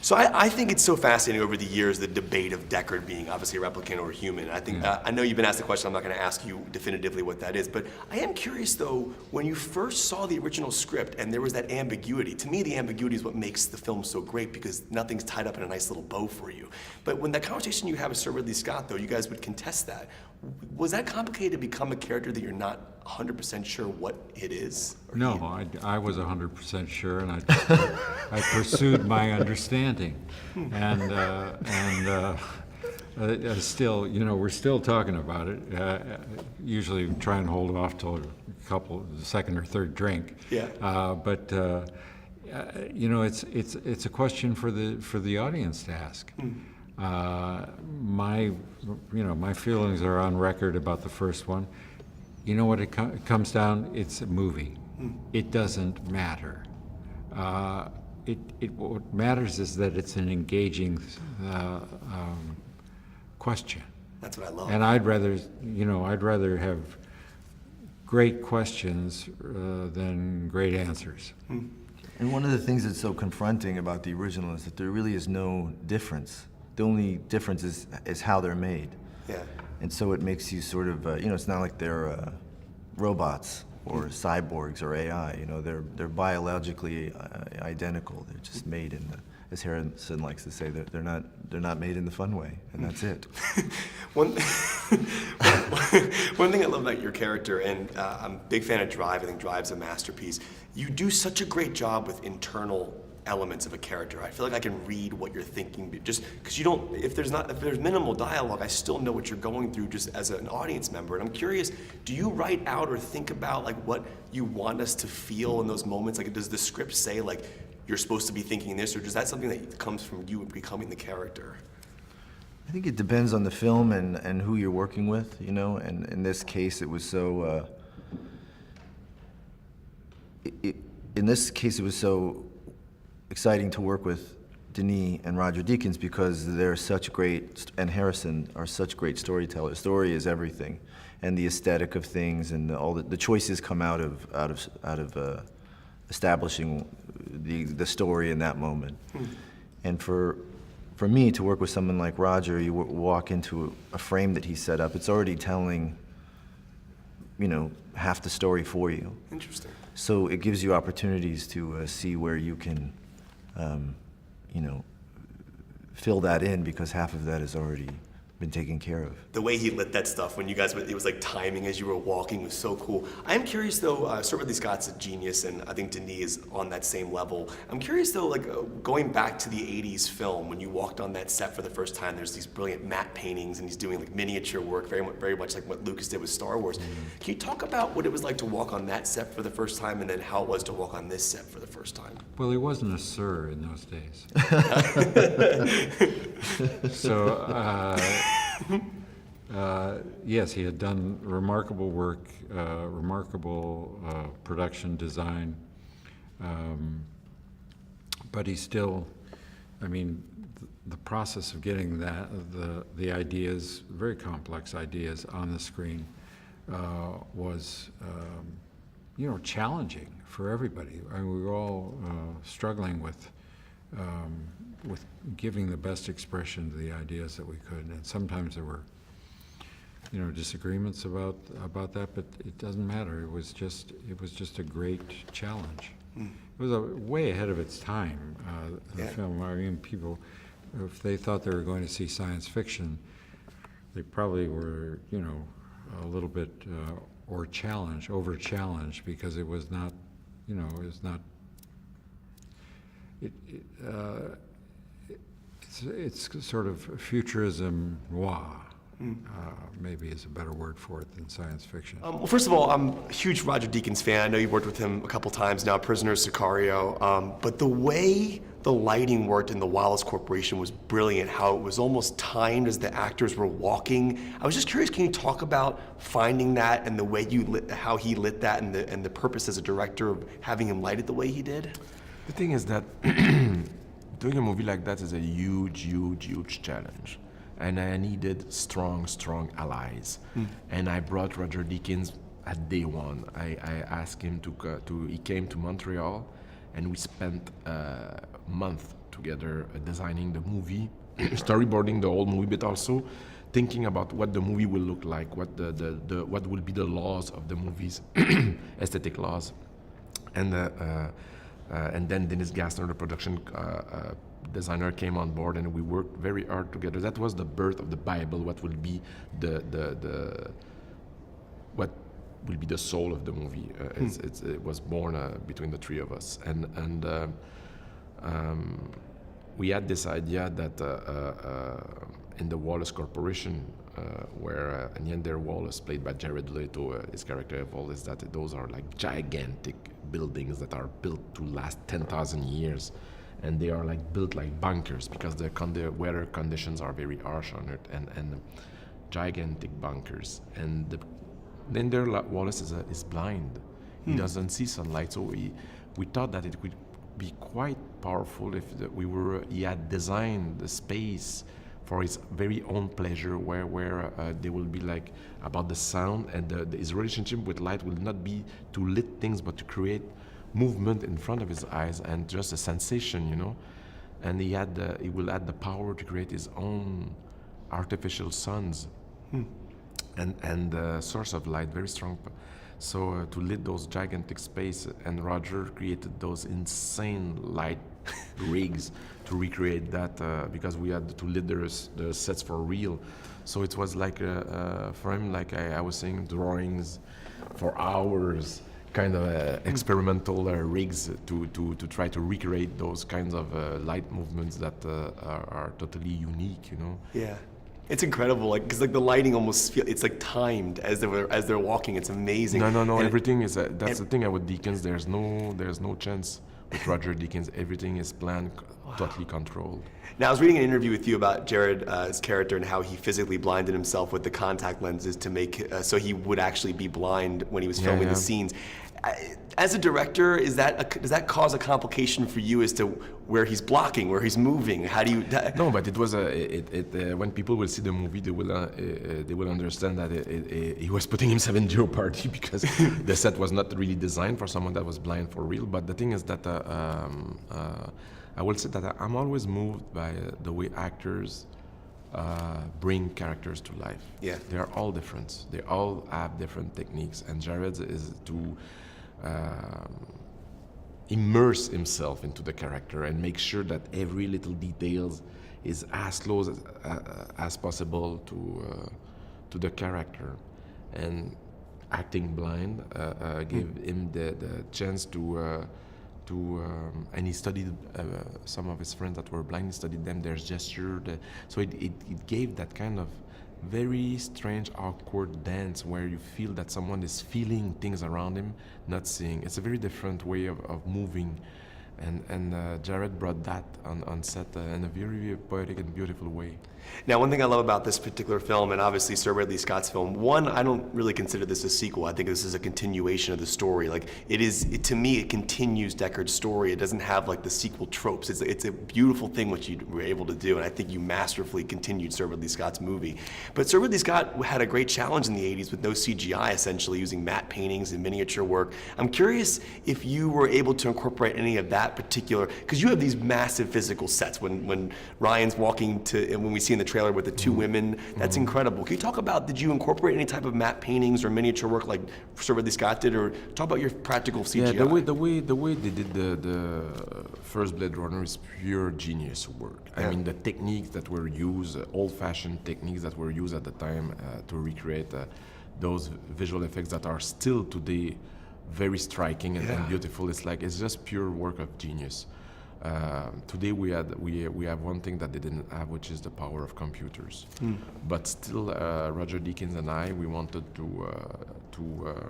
So I think it's so fascinating over the years, the debate of Deckard being obviously a replicant or a human. I think, I know you've been asked the question, I'm not gonna ask you definitively what that is, but I am curious though, when you first saw the original script and there was that ambiguity, to me the ambiguity is what makes the film so great because nothing's tied up in a nice little bow for you. But when that conversation you have with Sir Ridley Scott though, you guys would contest that. Was that complicated to become a character that you're not 100% sure what it is? No, I was 100% sure, and I pursued my understanding, and still, you know, we're still talking about it. Usually, try and hold off till the second or third drink. Yeah. But you know, it's a question for the audience to ask. My feelings are on record about the first one. You know what it comes down? It's a movie. It doesn't matter. What matters is that it's an engaging question. That's what I love. And I'd rather have great questions than great answers. And one of the things that's so confronting about the original is that there really is no difference. The only difference is how they're made. Yeah. And so it makes you sort of, you know, it's not like they're robots or cyborgs or AI. You know, they're biologically identical. They're just made in the, as Harrison likes to say, they're not made in the fun way, and that's it. One thing I love about your character, and I'm a big fan of Drive. I think Drive's a masterpiece. You do such a great job with internal elements of a character. I feel like I can read what you're thinking, just because you don't, if there's minimal dialogue, I still know what you're going through just as an audience member. And I'm curious, do you write out or think about like what you want us to feel in those moments? Like, does the script say like, you're supposed to be thinking this, or is that something that comes from you becoming the character? I think it depends on the film and who you're working with, you know, and in this case it was so, exciting to work with Denis and Roger Deakins because they're such great, and Harrison are such great storytellers. Story is everything, and the aesthetic of things, and all the choices come out of establishing the story in that moment. And for me to work with someone like Roger, you walk into a frame that he set up. It's already telling, you know, half the story for you. Interesting. So it gives you opportunities to see where you can, you know, fill that in because half of that has already been taken care of. The way he lit that stuff when you guys, it was like timing as you were walking was so cool. I'm curious though, Sir Ridley Scott's a genius and I think Denis is on that same level. I'm curious though, like going back to the 80s film, when you walked on that set for the first time, there's these brilliant matte paintings and he's doing like miniature work, very much like what Lucas did with Star Wars. Can you talk about what it was like to walk on that set for the first time and then how it was to walk on this set for the first time? Well, he wasn't a sir in those days. So, yes, he had done remarkable work, remarkable production design, but he still, I mean, the process of getting the ideas, very complex ideas on the screen was, you know, challenging for everybody. I mean, we were all struggling with giving the best expression to the ideas that we could, and sometimes there were, you know, disagreements about that, but it doesn't matter. It was just a great challenge. It was way ahead of its time. The film. I mean, people, if they thought they were going to see science fiction, they probably were, you know, a little bit over challenged because it was not, you know, it was not. It's sort of futurism noir, maybe is a better word for it than science fiction. Well, first of all, I'm a huge Roger Deakins fan. I know you've worked with him a couple times now, Prisoner, Sicario. But the way the lighting worked in the Wallace Corporation was brilliant, how it was almost timed as the actors were walking. I was just curious, can you talk about finding that and the way how he lit that and the purpose as a director of having him light it the way he did? The thing is that doing a movie like that is a huge challenge. And I needed strong allies. And I brought Roger Deakins at day one. I asked him he came to Montreal, and we spent a month together designing the movie, storyboarding the whole movie, but also thinking about what the movie will look like, what what will be the laws of the movies, aesthetic laws, and then Dennis Gassner, the production designer, came on board, and we worked very hard together. That was the birth of the Bible. What will be what will be the soul of the movie? It was born between the three of us, and we had this idea that in the Wallace Corporation, where Neander Wallace, played by Jared Leto, his character evolved, is that those are like gigantic buildings that are built to last 10,000 years, and they are like built like bunkers because the weather conditions are very harsh on it, and gigantic bunkers. And Neander Wallace is blind; he doesn't see sunlight, so we thought that it would be quite powerful if he had designed the space for his very own pleasure, where they will be like about the sound, and his relationship with light will not be to lit things, but to create movement in front of his eyes and just a sensation, you know. And he will add the power to create his own artificial suns, and source of light, very strong. So to lit those gigantic space, and Roger created those insane light rigs to recreate that, because we had to lit the sets for real. So it was like for him, like I was saying, drawings for hours, kind of experimental rigs to try to recreate those kinds of light movements that are totally unique, you know. Yeah. It's incredible, like, because like the lighting almost it's like timed as they're walking. It's amazing. No. And Everything is that's the thing with Deakins. There's no chance with Roger Deakins. Everything is planned, totally controlled. Now, I was reading an interview with you about Jared's character and how he physically blinded himself with the contact lenses to make so he would actually be blind when he was filming the scenes. As a director, does that cause a complication for you as to where he's blocking, where he's moving? How do you? No, but it was when people will see the movie, they will understand that he was putting himself in jeopardy because the set was not really designed for someone that was blind for real. But the thing is that I will say that I'm always moved by the way actors bring characters to life. Yeah, they are all different. They all have different techniques, and Jared's is to immerse himself into the character and make sure that every little details is as close as possible to the character. And acting blind gave him the chance to and he studied some of his friends that were blind. He studied them, their gesture. So it gave that kind of very strange, awkward dance where you feel that someone is feeling things around him, not seeing. It's a very different way of moving. And Jared brought that on set in a very, very poetic and beautiful way. Now, one thing I love about this particular film, and obviously Sir Ridley Scott's film, one, I don't really consider this a sequel. I think this is a continuation of the story. Like, to me, it continues Deckard's story. It doesn't have like the sequel tropes. It's a beautiful thing what you were able to do, and I think you masterfully continued Sir Ridley Scott's movie. But Sir Ridley Scott had a great challenge in the 80s with no CGI, essentially using matte paintings and miniature work. I'm curious if you were able to incorporate any of that particular, because you have these massive physical sets when Ryan's walking to, and when we see in the trailer with the two women, that's incredible. Can you talk about, did you incorporate any type of matte paintings or miniature work like Sir Ridley Scott did, or talk about your practical CGI? Yeah, the way they did the first Blade Runner is pure genius work. I mean, the techniques that were used, old-fashioned techniques that were used at the time to recreate those visual effects that are still today very striking and beautiful. It's just pure work of genius. Today we have one thing that they didn't have, which is the power of computers. But still, Roger Deakins and I, we wanted to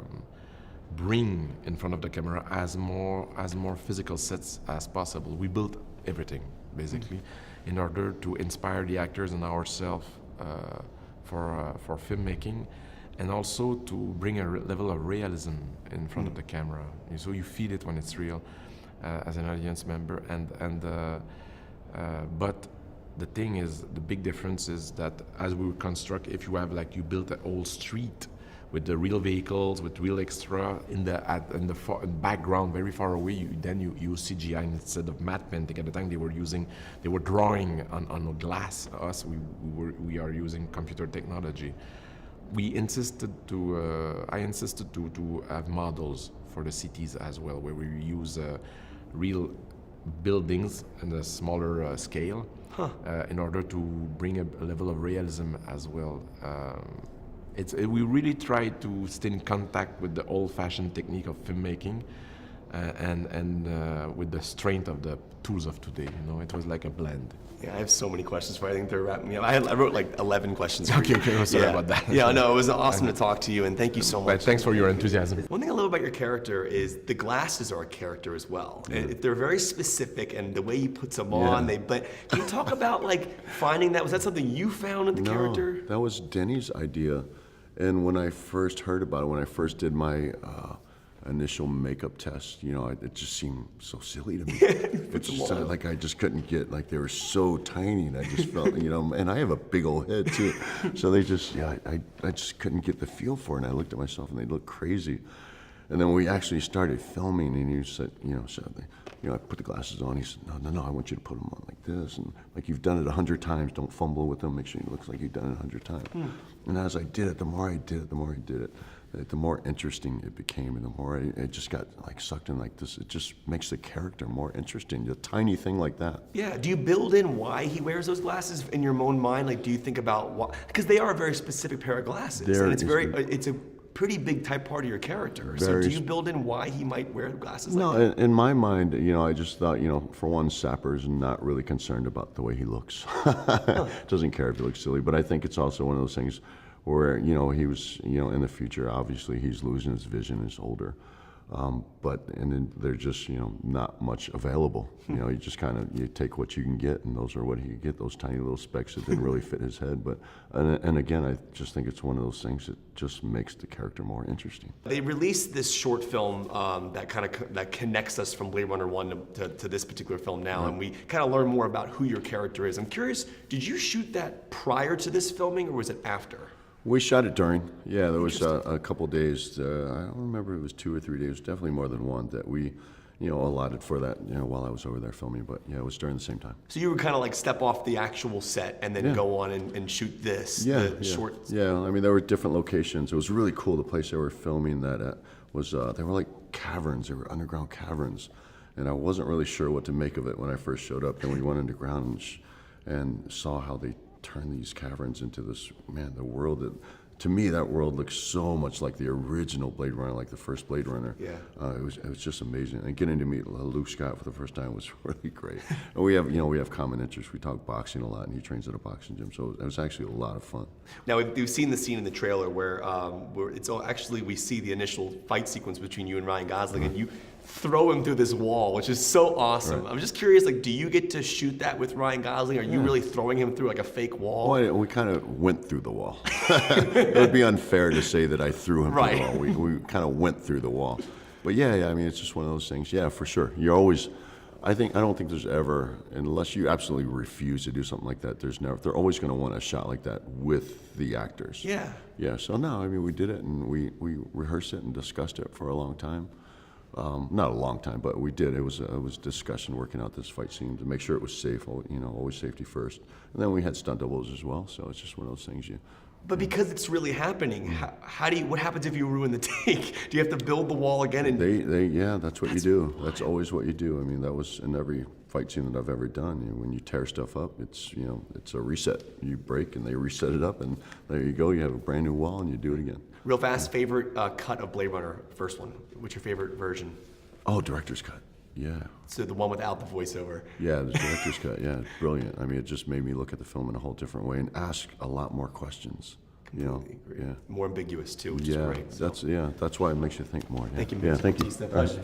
bring in front of the camera as more physical sets as possible. We built everything basically in order to inspire the actors and ourselves for filmmaking, and also to bring a level of realism in front of the camera, so you feel it when it's real as an audience member. But the thing is, the big difference is that as we construct, if you have you built a whole street with the real vehicles, with real extra in the background, very far away. Then you use CGI instead of matte painting. At the time, they were drawing on glass. Us, we are using computer technology. I insisted to have models for the cities as well, where we use real buildings in a smaller scale in order to bring a level of realism as well. We really try to stay in contact with the old-fashioned technique of filmmaking and with the strength of the tools of today. You know, it was like a blend. Yeah, I have so many questions for you. I think they're wrapping me up. I wrote like 11 questions for you. Okay, sorry about that. Yeah, no, it was awesome to talk to you, and thank you so much. Thanks for your enthusiasm. One thing I love about your character is the glasses are a character as well. They're very specific, and the way he puts them on. But can you talk about like finding that? Was that something you found in the character? That was Denny's idea. And when I first heard about it, when I first did my initial makeup test, you know, it just seemed so silly to me. It's just like I just couldn't get, like they were so tiny, and I just felt, you know, and I have a big old head too. So they just, I just couldn't get the feel for it. And I looked at myself and they looked crazy. And then we actually started filming, and he said, I put the glasses on. He said, no, I want you to put them on like this. And like, you've done it 100 times, don't fumble with them. Make sure it looks like you've done it 100 times. And as I did it, the more I did it, the more interesting it became, and the more it just got like sucked in like this. It just makes the character more interesting, a tiny thing like that. Yeah, do you build in why he wears those glasses in your own mind? Like, do you think about why? Because they are a very specific pair of glasses, and it's a pretty big type part of your character. So do you build in why he might wear glasses like that? No, in my mind, you know, I just thought, you know, for one, Sapper's not really concerned about the way he looks. Doesn't care if he looks silly, but I think it's also one of those things where, you know, he was, you know, in the future, obviously he's losing his vision, he's older. And then they're just, you know, not much available. You know, you just kind of, you take what you can get, and those are what he could get, those tiny little specks that didn't really fit his head. But, and again, I just think it's one of those things that just makes the character more interesting. They released this short film that connects us from Blade Runner 1 to this particular film now, and we kind of learn more about who your character is. I'm curious, did you shoot that prior to this filming, or was it after? We shot it during. Yeah, there was a couple days. I don't remember if it was 2 or 3 days, definitely more than one, that we, you know, allotted for that, you know, while I was over there filming. But yeah, it was during the same time. So you would kind of like step off the actual set and then go on and shoot this, short. Yeah, I mean, there were different locations. It was really cool. The place they were filming that at was, they were like caverns. They were underground caverns. And I wasn't really sure what to make of it when I first showed up. Then we went underground and saw how they turn these caverns into this, man, the world that, to me, that world looks so much like the original Blade Runner, like the first Blade Runner. Yeah. It was just amazing. And getting to meet Luke Scott for the first time was really great. And we have common interests. We talk boxing a lot, and he trains at a boxing gym, so it was actually a lot of fun. Now, we've seen the scene in the trailer where we see the initial fight sequence between you and Ryan Gosling, and you throw him through this wall, which is so awesome. Right. I'm just curious, like, do you get to shoot that with Ryan Gosling? Are you really throwing him through like a fake wall? Well, we kind of went through the wall. It would be unfair to say that I threw him through the wall. We kind of went through the wall. But yeah, I mean, it's just one of those things. Yeah, for sure. You're always, I don't think there's ever, unless you absolutely refuse to do something like that, they're always going to want a shot like that with the actors. Yeah. Yeah, so no, I mean, we did it, and we rehearsed it and discussed it for a long time. Not a long time, but we did. It was discussion working out this fight scene to make sure it was safe. You know, always safety first. And then we had stunt doubles as well. So it's just one of those things. But because it's really happening, what happens if you ruin the take? Do you have to build the wall again? And yeah, that's what you do. That's always what you do. I mean, that was in every fight scene that I've ever done. You know, when you tear stuff up, it's a reset. You break and they reset it up, and there you go. You have a brand new wall, and you do it again. Real fast, favorite cut of Blade Runner, first one. What's your favorite version? Oh, director's cut. Yeah. So the one without the voiceover. Yeah, the director's cut. Yeah, brilliant. I mean, it just made me look at the film in a whole different way and ask a lot more questions. Completely agree. Yeah. More ambiguous too, which is great. That's why it makes you think more. Yeah. Thank you. Yeah, thank you.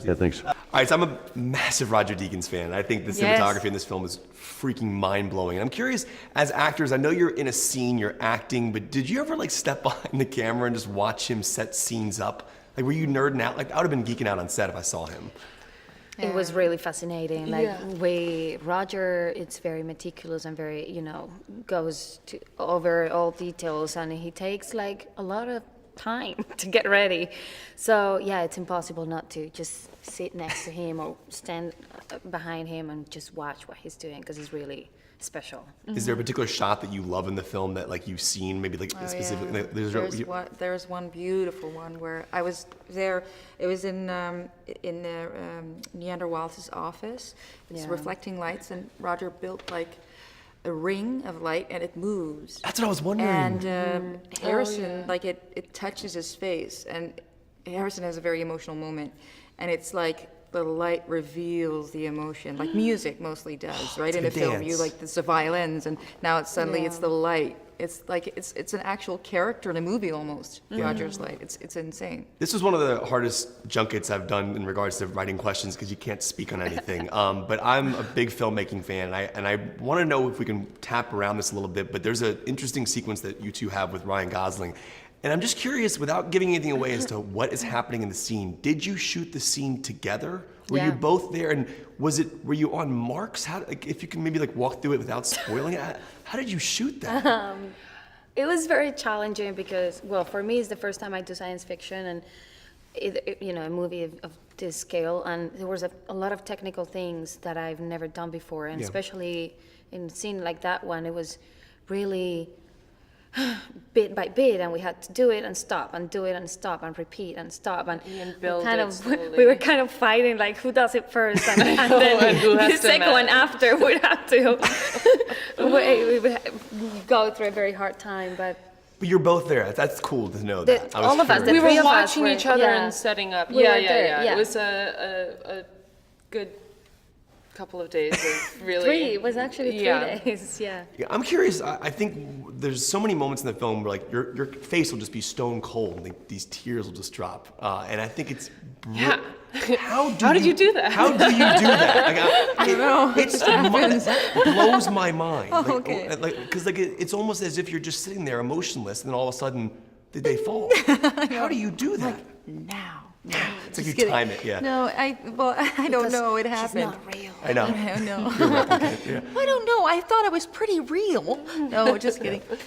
Yeah, thanks. All right, so I'm a massive Roger Deakins fan. I think the cinematography in this film is freaking mind-blowing. And I'm curious, as actors, I know you're in a scene, you're acting, but did you ever like step behind the camera and just watch him set scenes up? Like, were you nerding out? Like, I would have been geeking out on set if I saw him. It was really fascinating. Roger, it's very meticulous and very, goes over all details, and he takes like a lot of time to get ready. So yeah, it's impossible not to just sit next to him or stand behind him and just watch what he's doing, because it's really special. Is there a particular shot that you love in the film that like you've seen, maybe like specifically? Like, There's one beautiful one where I was there. It was in Neanderwal's office. It's reflecting lights, and Roger built like a ring of light, and it moves. That's what I was wondering. And Harrison, like it touches his face, and Harrison has a very emotional moment, and it's like the light reveals the emotion, like music mostly does, right? In a film, you like the violins, and now it's suddenly it's the light. It's like it's an actual character in a movie almost. Roger's light. It's insane. This was one of the hardest junkets I've done in regards to writing questions because you can't speak on anything. But I'm a big filmmaking fan, and I want to know if we can tap around this a little bit. But there's an interesting sequence that you two have with Ryan Gosling. And I'm just curious, without giving anything away, as to what is happening in the scene. Did you shoot the scene together? Were you both there? And were you on marks? How, like, if you can maybe like walk through it without spoiling it, how did you shoot that? It was very challenging because, well, for me, it's the first time I do science fiction and, a movie of this scale. And there was a lot of technical things that I've never done before. And especially in a scene like that one, it was really bit by bit, and we had to do it and stop and do it and stop and repeat and stop, and we were kind of fighting like who does it first, and then the second one after would have to we would go through a very hard time, but you're both there. That's cool to know that. All of us, the We three were of us watching each other and setting up. We were there, Yeah. yeah. It was a good couple of days of really. It was actually 3 days, yeah. I'm curious. I think there's so many moments in the film where like your face will just be stone cold, and like, these tears will just drop. And I think it's how did you do that? How do you do that? Like, I don't know. It blows my mind. Because it's almost as if you're just sitting there emotionless, and then all of a sudden they fall. How do you do that? Now. It's like you time it, yeah. No, I don't know. It happened. It's not real. I know. No. I don't know. I thought it was pretty real. No, just kidding. Is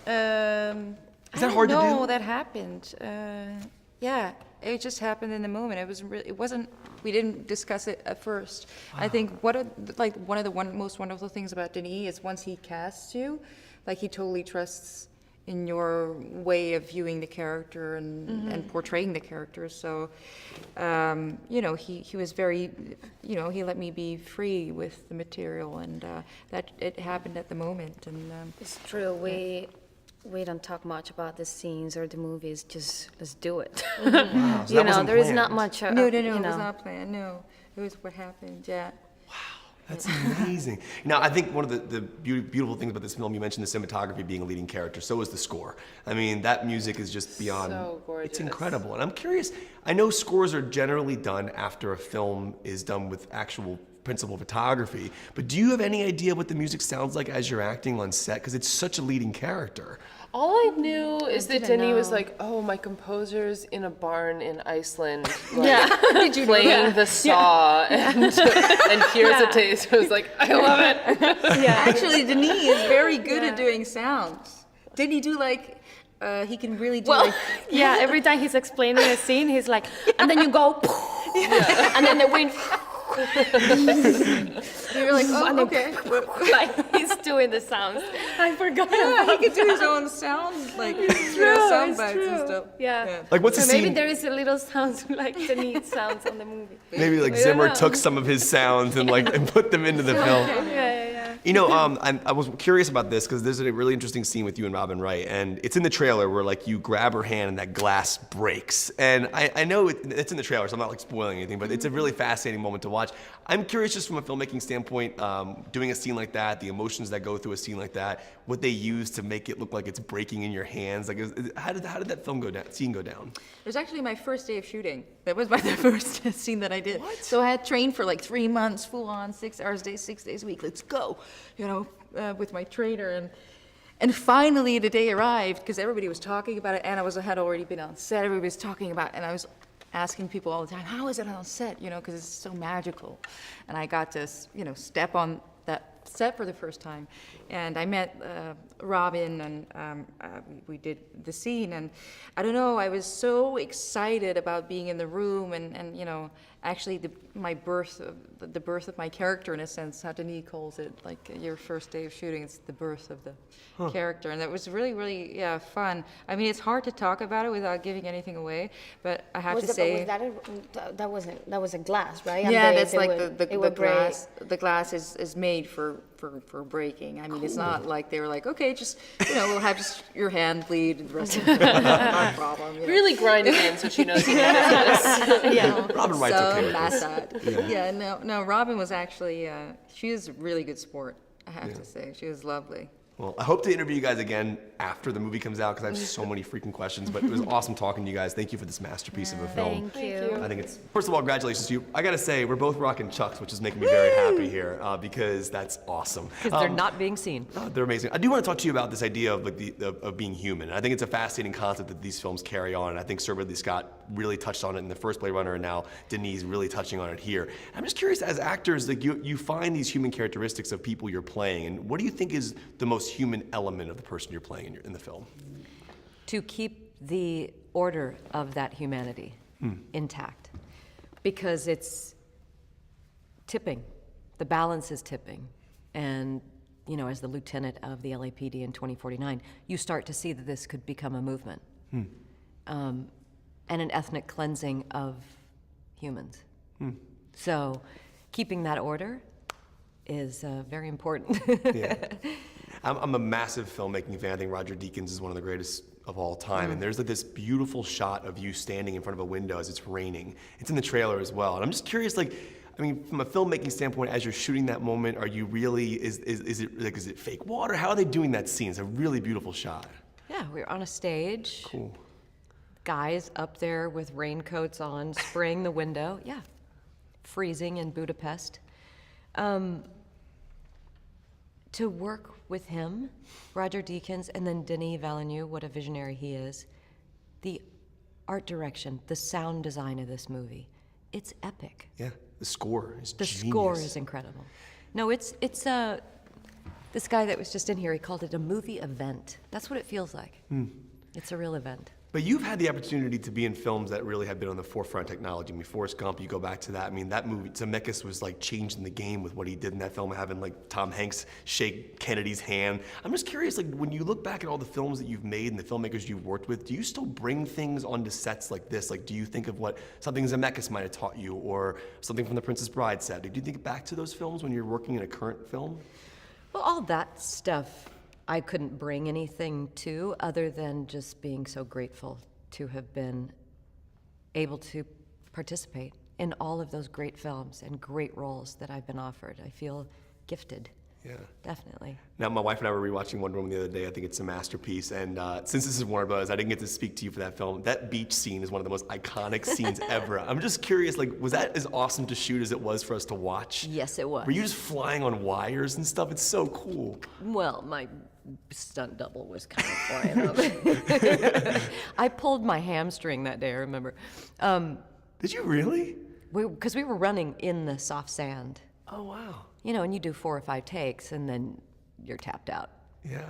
that hard to do? No, that happened. Yeah, it just happened in the moment. It wasn't. We didn't discuss it at first. Wow. I think one of the most wonderful things about Denis is once he casts you, like he totally trusts in your way of viewing the character and portraying the character. So, he was very, he let me be free with the material, and that it happened at the moment. And it's true. We don't talk much about the scenes or the movies. Just let's do it. Wow, so there is not much. No, it was not planned. No, it was what happened. Yeah. That's amazing. Now, I think one of the beautiful things about this film, you mentioned the cinematography being a leading character, so is the score. I mean, that music is just beyond, so gorgeous. It's incredible. And I'm curious, I know scores are generally done after a film is done with actual principal photography, but do you have any idea what the music sounds like as you're acting on set? Because it's such a leading character. All I knew is that Denis was like, oh, my composer's in a barn in Iceland, like, playing the saw, and here's a taste. I was like, I love it. Actually, Denis is very good at doing sounds. Didn't he do like, he can really do like... Yeah, every time he's explaining a scene, he's like, and then you go, and then the wind... You're like, oh, okay. Like he's doing the sounds. I forgot. Yeah, he could do his own sounds, like sound bites and stuff. Yeah. Like what's the scene? Maybe there is a little sounds like the neat sounds on the movie. Maybe like Zimmer took some of his sounds and put them into the film. Yeah. I was curious about this because there's a really interesting scene with you and Robin Wright, and it's in the trailer where like you grab her hand and that glass breaks. And I know it's in the trailer, so I'm not like spoiling anything, but it's a really fascinating moment to watch. I'm curious, just from a filmmaking standpoint, doing a scene like that, the emotions that go through a scene like that, what they use to make it look like it's breaking in your hands. Like, how did that scene go down? It was actually my first day of shooting. That was the first scene that I did. What? So I had trained for like 3 months, full on, 6 hours a day, 6 days a week. Let's go, with my trainer. And finally the day arrived because everybody was talking about it, and I had already been on set. Everybody was talking about it, and I was asking people all the time, how is it on set? Because it's so magical. And I got to, step on that set for the first time. And I met Robin, and we did the scene. And I don't know, I was so excited about being in the room, and you know, actually the birth of my character, in a sense, how Denis calls it, like your first day of shooting, it's the birth of the character. And that was really, really, yeah, fun. I mean, it's hard to talk about it without giving anything away, but I have to say... That was a glass, right? Yeah, and that's they like would- the it would break. glass. The glass is made for breaking. I mean, it's not like they were like, okay, just, you know, we'll have just your hand bleed and the rest of it, not a problem. You know. Really grind it in so she knows you noticed this. Yeah. Robin Wright's okay with this. Massad. Yeah, no, Robin was actually, she was a really good sport, I have to say. She was lovely. Well, I hope to interview you guys again after the movie comes out because I have so many freaking questions. But it was awesome talking to you guys. Thank you for this masterpiece of a film. Thank you. I think it's, first of all, congratulations to you. I gotta say, we're both rocking Chucks, which is making me very happy here because that's awesome. Because they're not being seen. They're amazing. I do want to talk to you about this idea of like of being human. And I think it's a fascinating concept that these films carry on. And I think Sir Ridley Scott really touched on it in the first Blade Runner, and now Denis really touching on it here. I'm just curious, as actors, like you find these human characteristics of people you're playing, and what do you think is the most human element of the person you're playing in the film? To keep the order of that humanity intact, because it's tipping. The balance is tipping. And, you know, as the lieutenant of the LAPD in 2049, you start to see that this could become a movement. And an ethnic cleansing of humans. So keeping that order is very important. Yeah. I'm a massive filmmaking fan. I think Roger Deakins is one of the greatest of all time. And there's like this beautiful shot of you standing in front of a window as it's raining. It's in the trailer as well. And I'm just curious, like, I mean, from a filmmaking standpoint, as you're shooting that moment, are you really, is it fake water? How are they doing that scene? It's a really beautiful shot. Yeah, we're on a stage. Cool. Guys up there with raincoats on, spraying the window. Yeah, freezing in Budapest. To work with him, Roger Deakins, and then Denis Villeneuve, what a visionary he is. The art direction, the sound design of this movie, it's epic. Yeah, the score is The genius. score is incredible. No, it's this guy that was just in here, he called it a movie event. That's what it feels like. It's a real event. But you've had the opportunity to be in films that really have been on the forefront of technology. I mean, Forrest Gump, you go back to that. I mean, that movie, Zemeckis was like changing the game with what he did in that film, having like Tom Hanks shake Kennedy's hand. I'm just curious, like when you look back at all the films that you've made and the filmmakers you've worked with, do you still bring things onto sets like this? Like, do you think of what something Zemeckis might have taught you or something from the Princess Bride set? Do you think back to those films when you're working in a current film? Well, all that stuff I couldn't bring anything to other than just being so grateful to have been able to participate in all of those great films and great roles that I've been offered. I feel gifted. Yeah. Definitely. Now, my wife and I were rewatching Wonder Woman the other day. I think it's a masterpiece. And since this is Warner Bros., I didn't get to speak to you for that film. That beach scene is one of the most iconic scenes ever. I'm just curious, like, was that as awesome to shoot as it was for us to watch? Yes, it was. Were you just flying on wires and stuff? It's so cool. Well, my stunt double was kind of flying up. I pulled my hamstring that day, I remember. Did you really? Because we were running in the soft sand. Oh, wow. You know, and you do 4 or 5 takes, and then you're tapped out. Yeah.